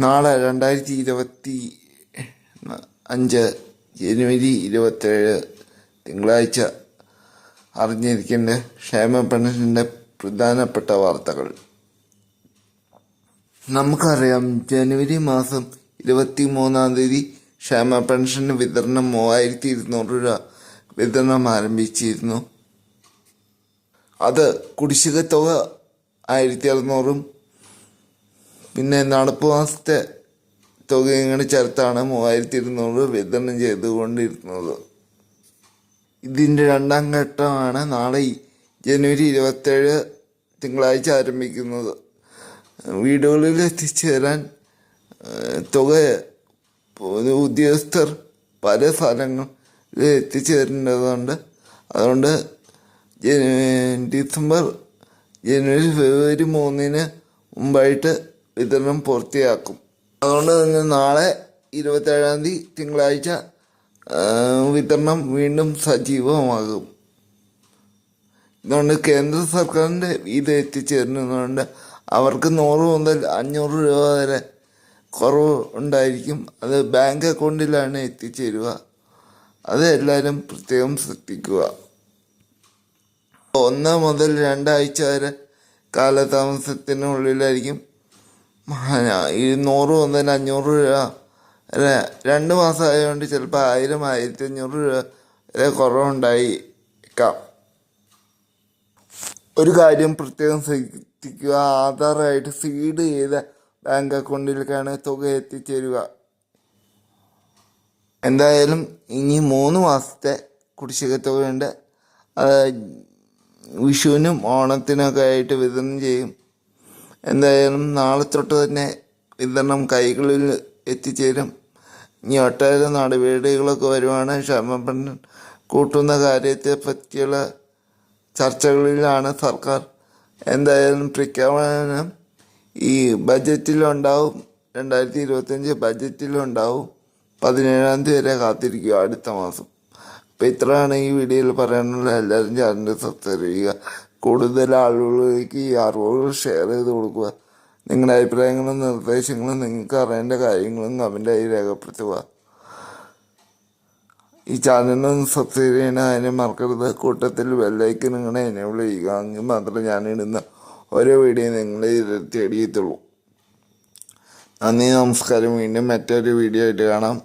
നാളെ 2025 ജനുവരി 27 തിങ്കളാഴ്ച അറിഞ്ഞിരിക്കേണ്ട ക്ഷേമ പെൻഷൻ്റെ പ്രധാനപ്പെട്ട വാർത്തകൾ. നമുക്കറിയാം, ജനുവരി മാസം 23-ാം തീയതി ക്ഷേമ പെൻഷൻ വിതരണം 3200 രൂപ വിതരണം ആരംഭിച്ചിരുന്നു. അത് കുടിശ്ശിക തുക 1600-ഉം പിന്നെ നടപ്പ് മാസത്തെ തുക ഇങ്ങനെ ചേർത്താണ് 3200 വിതരണം ചെയ്തുകൊണ്ടിരുന്നത്. ഇതിൻ്റെ രണ്ടാം ഘട്ടമാണ് നാളെ ജനുവരി 27 തിങ്കളാഴ്ച ആരംഭിക്കുന്നത്. വീടുകളിൽ എത്തിച്ചേരാൻ തുക ഉദ്യോഗസ്ഥർ പല സ്ഥലങ്ങളിൽ എത്തിച്ചേരേണ്ടതുണ്ട്. അതുകൊണ്ട് ജനുവരി ഫെബ്രുവരി 3-ന് മുമ്പായിട്ട് വിതരണം പൂർത്തിയാക്കും. അതുകൊണ്ട് തന്നെ നാളെ 27-ാം തീയതി തിങ്കളാഴ്ച വിതരണം വീണ്ടും സജീവമാകും. ഇതുകൊണ്ട് കേന്ദ്ര സർക്കാരിൻ്റെ ഇത് എത്തിച്ചേരുന്നതുകൊണ്ട് അവർക്ക് 100 മുതൽ 500 രൂപ വരെ കുറവ് ഉണ്ടായിരിക്കും. അത് ബാങ്ക് അക്കൗണ്ടിലാണ് എത്തിച്ചേരുക. അത് എല്ലാവരും പ്രത്യേകം ശ്രദ്ധിക്കുക. 1 മുതൽ 2 ആഴ്ച വരെ കാലതാമസത്തിനുള്ളിലായിരിക്കും 100 മുതൽ 500 രൂപ വരെ. 2 മാസം ആയതുകൊണ്ട് ചിലപ്പോൾ 1000-1500 രൂപ വരെ കുറവുണ്ടായേക്കാം. ഒരു കാര്യം പ്രത്യേകം ശ്രദ്ധിക്കുക, ആധാറായിട്ട് ഫീഡ് ചെയ്ത ബാങ്ക് അക്കൗണ്ടിലേക്കാണ് തുക എത്തിച്ചേരുക. എന്തായാലും ഇനി 3 മാസത്തെ കുടിശ്ശിക തുകയുണ്ട്. വിഷുവിനും ഓണത്തിനൊക്കെ ആയിട്ട് വിതരണം ചെയ്യും. എന്തായാലും നാളെ തൊട്ട് തന്നെ വിതരണം കൈകളിൽ എത്തിച്ചേരും. ഇനി ഒട്ടേറെ നടപടികളൊക്കെ വരുവാണ്. ക്ഷേമ പെൻഷൻ കൂട്ടുന്ന കാര്യത്തെ പറ്റിയുള്ള ചർച്ചകളിലാണ് സർക്കാർ. എന്തായാലും പ്രഖ്യാപനം ഈ ബജറ്റിലുണ്ടാവും. 2025 ബജറ്റിലുണ്ടാവും. 17-ാം തീയതി വരെ കാത്തിരിക്കുക, അടുത്ത മാസം. അപ്പം ഇത്രയാണ് ഈ വീഡിയോയിൽ പറയാനുള്ളത്. എല്ലാവരും ചാനൽ സബ്സ്ക്രൈബ് ചെയ്യുക. കൂടുതൽ ആളുകളിലേക്ക് ഈ അറിവുകൾ ഷെയർ ചെയ്ത് കൊടുക്കുക. നിങ്ങളുടെ അഭിപ്രായങ്ങളും നിർദ്ദേശങ്ങളും നിങ്ങൾക്ക് അറിയേണ്ട കാര്യങ്ങളും കമൻ്റായി രേഖപ്പെടുത്തുക. ഈ ചാനലൊന്ന് സബ്സ്ക്രൈബ് ചെയ്യണം, അതിനെ മറക്കരുത്. കൂട്ടത്തിൽ ബെല്ലൈക്കൻ നിങ്ങളെ എനേബിൾ ചെയ്യുക. എങ്കിൽ മാത്രമേ ഞാനിടുന്ന ഓരോ വീഡിയോ നിങ്ങളെ തേടിയെത്തുള്ളൂ. നന്ദി, നമസ്കാരം. വീണ്ടും മറ്റൊരു വീഡിയോ ആയിട്ട് കാണാം.